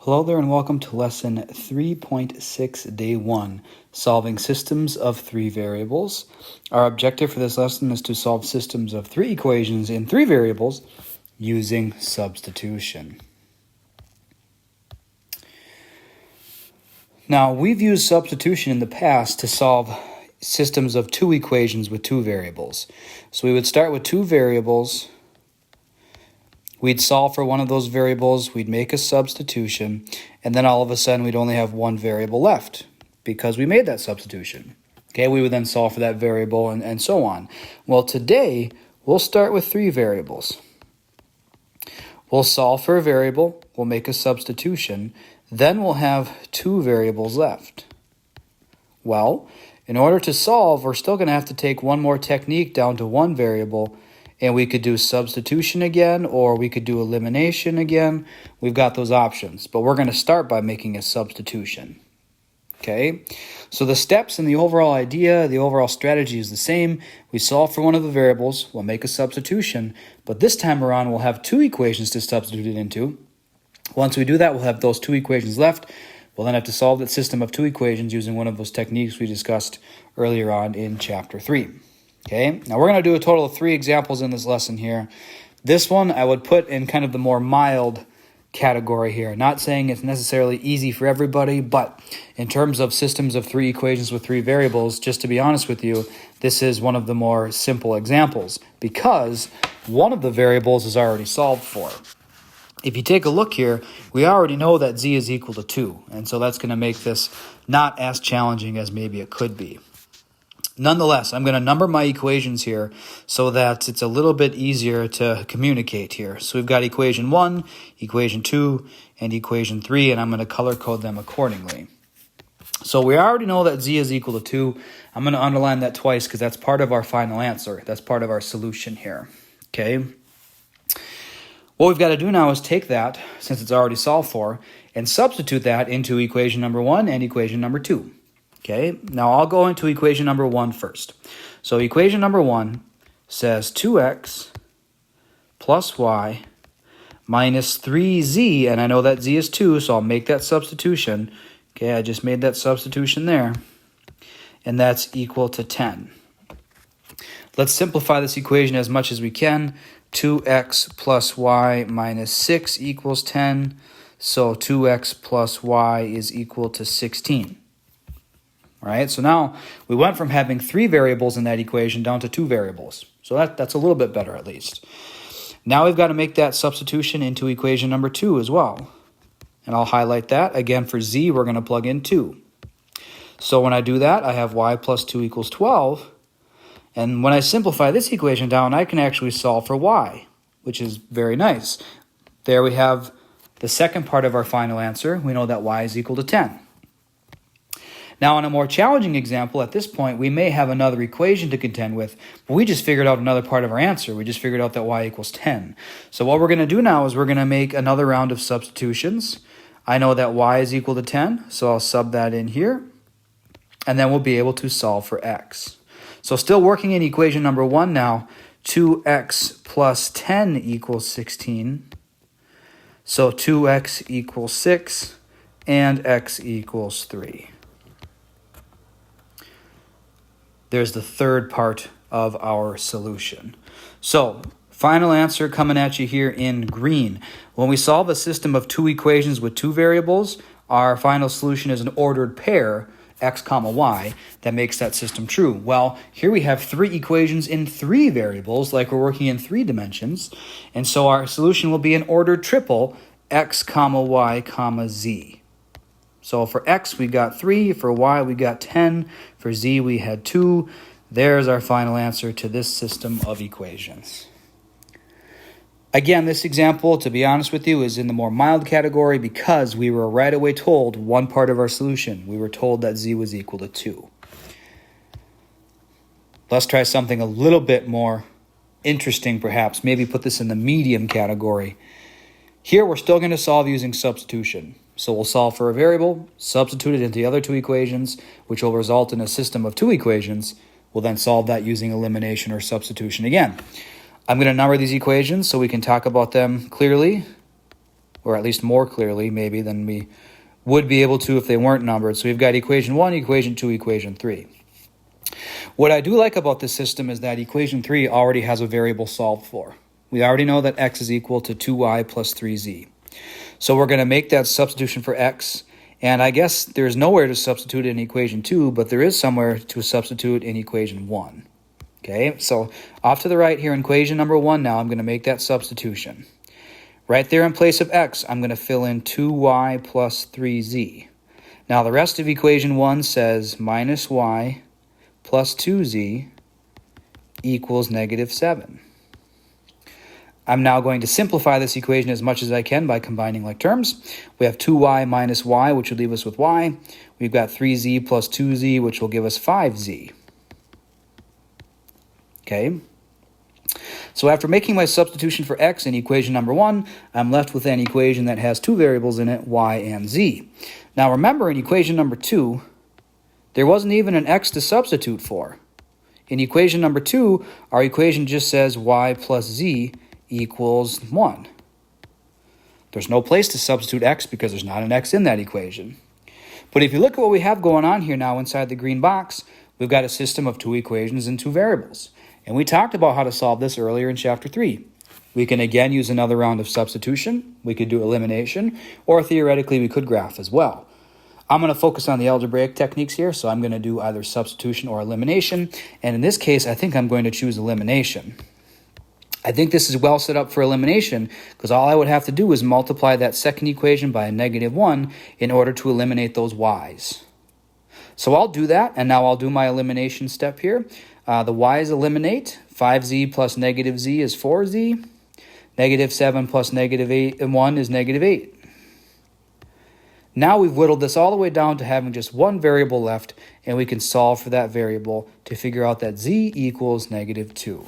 Hello there and welcome to lesson 3.6 day 1, solving systems of 3 variables. Our objective for this lesson is to solve systems of 3 equations in 3 variables using substitution. Now, we've used substitution in the past to solve systems of 2 equations with 2 variables. So we would start with 2 variables. We'd solve for one of those variables, we'd make a substitution, and then all of a sudden we'd only have one variable left because we made that substitution. Okay, we would then solve for that variable and so on. Well, today we'll start with 3 variables. We'll solve for a variable, we'll make a substitution, then we'll have 2 variables left. Well, in order to solve, we're still going to have to take one more technique down to one variable, and we could do substitution again, or we could do elimination again. We've got those options, but we're going to start by making a substitution. Okay, so the steps and the overall idea, the overall strategy is the same. We solve for one of the variables, we'll make a substitution, but this time around we'll have 2 equations to substitute it into. Once we do that, we'll have those 2 equations left. We'll then have to solve that system of 2 equations using one of those techniques we discussed earlier on in chapter 3. Okay, now we're going to do a total of 3 examples in this lesson here. This one I would put in kind of the more mild category here. Not saying it's necessarily easy for everybody, but in terms of systems of 3 equations with 3 variables, just to be honest with you, this is one of the more simple examples because one of the variables is already solved for. If you take a look here, we already know that z is equal to 2, and so that's going to make this not as challenging as maybe it could be. Nonetheless, I'm going to number my equations here so that it's a little bit easier to communicate here. So we've got equation 1, equation 2, and equation 3, and I'm going to color code them accordingly. So we already know that z is equal to 2. I'm going to underline that twice because that's part of our final answer. That's part of our solution here. Okay. What we've got to do now is take that, since it's already solved for, and substitute that into equation number 1 and equation number 2. Okay, now I'll go into equation number 1 first. So equation number 1 says 2x plus y minus 3z, and I know that z is 2, so I'll make that substitution. Okay, I just made that substitution there, and that's equal to 10. Let's simplify this equation as much as we can. 2x plus y minus 6 equals 10, so 2x plus y is equal to 16. All right, so now we went from having 3 variables in that equation down to 2 variables. So that's a little bit better at least. Now we've got to make that substitution into equation number 2 as well. And I'll highlight that. Again, for z, we're going to plug in 2. So when I do that, I have y plus 2 equals 12. And when I simplify this equation down, I can actually solve for y, which is very nice. There we have the second part of our final answer. We know that y is equal to 10. Now, in a more challenging example, at this point, we may have another equation to contend with, but we just figured out another part of our answer. We just figured out that y equals 10. So what we're going to do now is we're going to make another round of substitutions. I know that y is equal to 10, so I'll sub that in here, and then we'll be able to solve for x. So still working in equation number 1 now, 2x plus 10 equals 16. So 2x equals 6, and x equals 3. There's the third part of our solution. So, final answer coming at you here in green. When we solve a system of 2 equations with 2 variables, our final solution is an ordered pair, x comma y, that makes that system true. Well, here we have 3 equations in 3 variables, like we're working in 3 dimensions, and so our solution will be an ordered triple, x comma y comma z. So for x, we got 3. For y, we got 10. For z, we had 2. There's our final answer to this system of equations. Again, this example, to be honest with you, is in the more mild category because we were right away told one part of our solution. We were told that z was equal to 2. Let's try something a little bit more interesting, perhaps. Maybe put this in the medium category. Here, we're still going to solve using substitution. So we'll solve for a variable, substitute it into the other 2 equations, which will result in a system of 2 equations. We'll then solve that using elimination or substitution again. I'm going to number these equations so we can talk about them clearly. or at least more clearly maybe than we would be able to if they weren't numbered. So we've got equation 1, equation 2, equation 3. What I do like about this system is that equation 3 already has a variable solved for. We already know that x is equal to 2y plus 3z. So we're going to make that substitution for x, and I guess there's nowhere to substitute in equation 2, but there is somewhere to substitute in equation 1. Okay, so off to the right here in equation number 1 now, I'm going to make that substitution. Right there in place of x, I'm going to fill in 2y plus 3z. Now the rest of equation 1 says minus y plus 2z equals negative 7. I'm now going to simplify this equation as much as I can by combining like terms. We have 2y minus y, which will leave us with y. We've got 3z plus 2z, which will give us 5z. Okay? So after making my substitution for x in equation number 1, I'm left with an equation that has two variables in it, y and z. Now remember, in equation number 2, there wasn't even an x to substitute for. In equation number 2, our equation just says y plus z equals 1. There's no place to substitute x because there's not an x in that equation. But if you look at what we have going on here now inside the green box, we've got a system of two equations and two variables. And we talked about how to solve this earlier in chapter 3. We can again use another round of substitution, we could do elimination, or theoretically we could graph as well. I'm going to focus on the algebraic techniques here, so I'm going to do either substitution or elimination. And in this case, I think I'm going to choose elimination. I think this is well set up for elimination because all I would have to do is multiply that second equation by a negative 1 in order to eliminate those y's. So I'll do that, and now I'll do my elimination step here. The y's eliminate. 5z plus negative z is 4z. Negative 7 plus negative 1 is negative 8. Now we've whittled this all the way down to having just one variable left, and we can solve for that variable to figure out that z equals negative 2.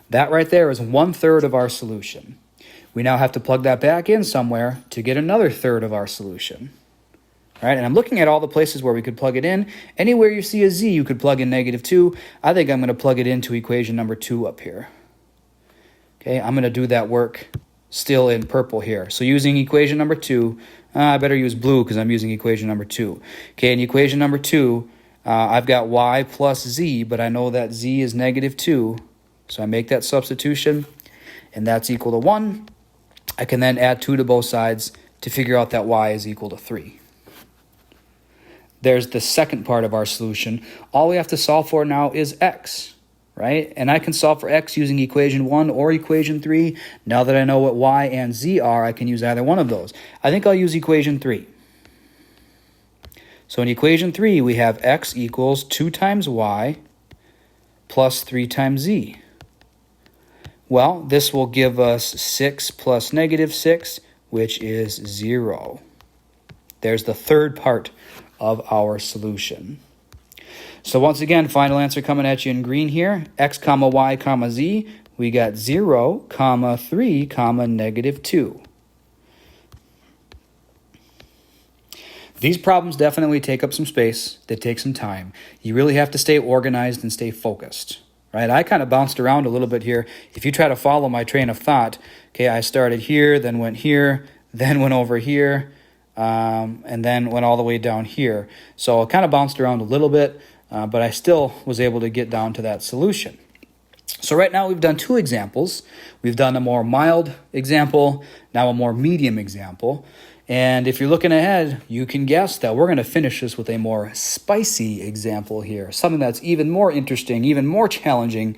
That right there is 1/3 of our solution. We now have to plug that back in somewhere to get another third of our solution. All right, and I'm looking at all the places where we could plug it in. Anywhere you see a z, you could plug in negative 2. I think I'm going to plug it into equation number 2 up here. Okay, I'm going to do that work still in purple here. So using equation number 2, I better use blue because I'm using equation number 2. Okay, in equation number 2, I've got y plus z, but I know that z is negative 2. So I make that substitution, and that's equal to 1. I can then add 2 to both sides to figure out that y is equal to 3. There's the second part of our solution. All we have to solve for now is x, right? And I can solve for x using equation 1 or equation 3. Now that I know what y and z are, I can use either one of those. I think I'll use equation 3. So in equation 3, we have x equals 2 times y plus 3 times z. Well, this will give us 6 plus negative 6, which is 0. There's the third part of our solution. So once again, final answer coming at you in green here. X comma y comma z. We got 0 comma 3 comma negative 2. These problems definitely take up some space. They take some time. You really have to stay organized and stay focused. Right, I kind of bounced around a little bit here. If you try to follow my train of thought, okay, I started here, then went here, then went over here, and then went all the way down here. So I kind of bounced around a little bit, but I still was able to get down to that solution. So right now we've done 2 examples. We've done a more mild example, now a more medium example. And if you're looking ahead, you can guess that we're going to finish this with a more spicy example here. Something that's even more interesting, even more challenging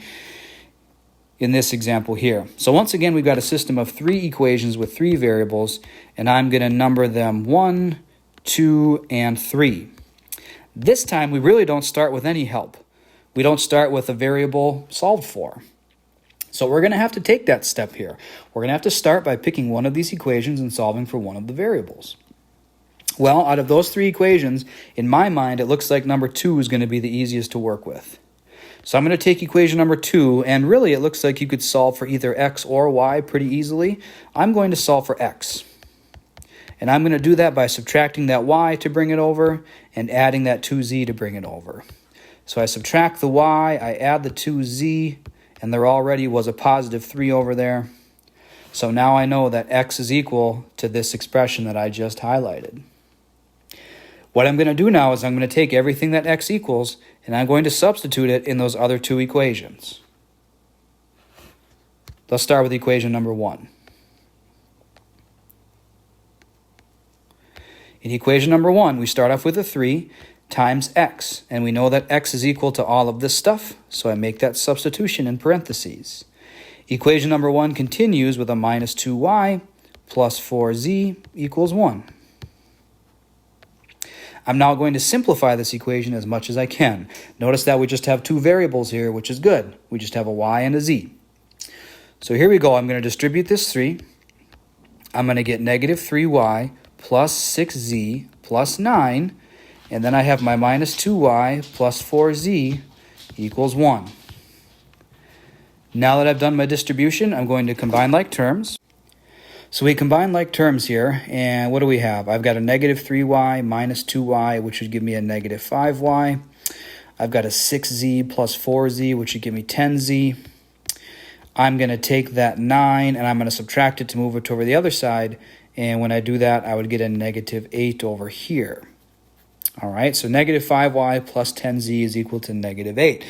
in this example here. So once again, we've got a system of 3 equations with 3 variables, and I'm going to number them 1, 2, and 3. This time, we really don't start with any help. We don't start with a variable solved for. So we're going to have to take that step here. We're going to have to start by picking one of these equations and solving for one of the variables. Well, out of those 3 equations, in my mind, it looks like number 2 is going to be the easiest to work with. So I'm going to take equation number 2, and really it looks like you could solve for either x or y pretty easily. I'm going to solve for x. And I'm going to do that by subtracting that y to bring it over and adding that 2z to bring it over. So I subtract the y, I add the 2z, and there already was a positive 3 over there. So now I know that x is equal to this expression that I just highlighted. What I'm going to do now is I'm going to take everything that x equals and I'm going to substitute it in those other two equations. Let's start with equation number 1. In equation number 1, we start off with a 3 times x, and we know that x is equal to all of this stuff, so I make that substitution in parentheses. Equation number 1 continues with a minus 2y plus 4z equals 1. I'm now going to simplify this equation as much as I can. Notice that we just have two variables here, which is good. We just have a y and a z. So here we go. I'm going to distribute this 3. I'm going to get negative 3y plus 6z plus 9. And then I have my minus 2y plus 4z equals 1. Now that I've done my distribution, I'm going to combine like terms. So we combine like terms here, and what do we have? I've got a negative 3y minus 2y, which would give me a negative 5y. I've got a 6z plus 4z, which would give me 10z. I'm going to take that 9, and I'm going to subtract it to move it over the other side. And when I do that, I would get a negative 8 over here. All right, so negative 5y plus 10z is equal to negative 8.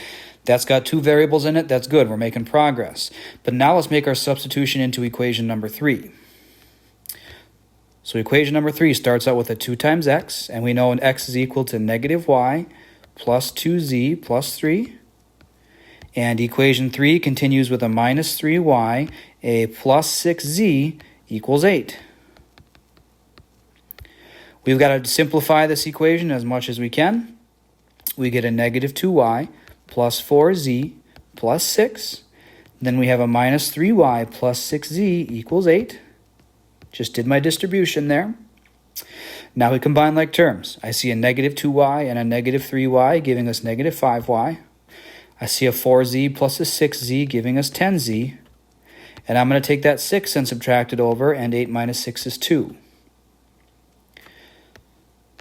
That's got two variables in it. That's good. We're making progress. But now let's make our substitution into equation number 3. So equation number 3 starts out with a 2 times x, and we know an x is equal to negative y plus 2z plus 3. And equation 3 continues with a minus 3y, a plus 6z equals 8. We've got to simplify this equation as much as we can. We get a negative 2y plus 4z plus 6. Then we have a minus 3y plus 6z equals 8. Just did my distribution there. Now we combine like terms. I see a negative 2y and a negative 3y giving us negative 5y. I see a 4z plus a 6z giving us 10z. And I'm going to take that 6 and subtract it over, and 8 minus 6 is 2.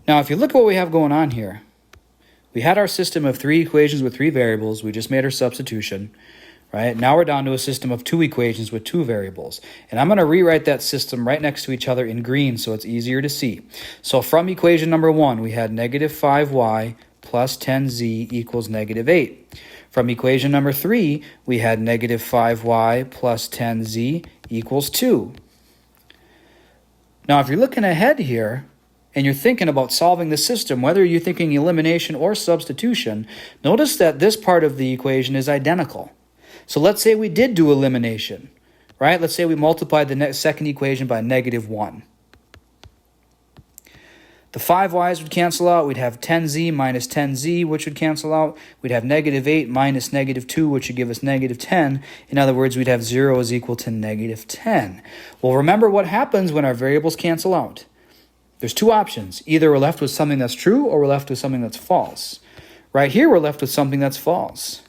Now if you look at what we have going on here, we had our system of 3 equations with 3 variables. We just made our substitution. Right? Now we're down to a system of 2 equations with 2 variables. And I'm going to rewrite that system right next to each other in green so it's easier to see. So from equation number 1, we had negative 5y plus 10z equals negative 8. From equation number 3, we had negative 5y plus 10z equals 2. Now if you're looking ahead here, and you're thinking about solving the system, whether you're thinking elimination or substitution, notice that this part of the equation is identical. So let's say we did do elimination, right? Let's say we multiplied the second equation by negative 1. The 5y's would cancel out. We'd have 10z minus 10z, which would cancel out. We'd have negative 8 minus negative 2, which would give us negative 10. In other words, we'd have 0 is equal to negative 10. Well, remember what happens when our variables cancel out. There's 2 options. Either we're left with something that's true or we're left with something that's false. Right here, we're left with something that's false.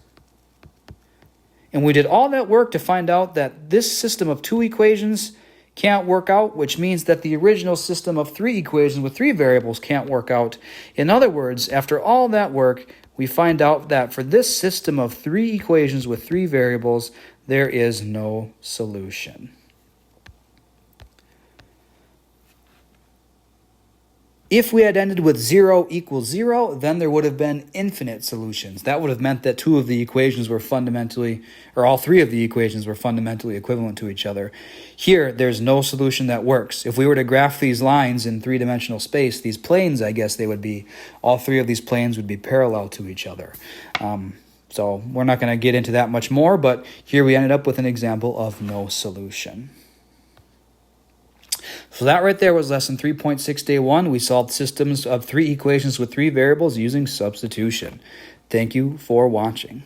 And we did all that work to find out that this system of 2 equations can't work out, which means that the original system of 3 equations with 3 variables can't work out. In other words, after all that work, we find out that for this system of 3 equations with 3 variables, there is no solution. If we had ended with 0 equals 0, then there would have been infinite solutions. That would have meant that 2 of the equations were fundamentally, or all 3 of the equations were fundamentally equivalent to each other. Here, there's no solution that works. If we were to graph these lines in 3-dimensional space, these planes, I guess they would be, all 3 of these planes would be parallel to each other. So we're not going to get into that much more, but here we ended up with an example of no solution. So that right there was lesson 3.6 day 1. We solved systems of 3 equations with 3 variables using substitution. Thank you for watching.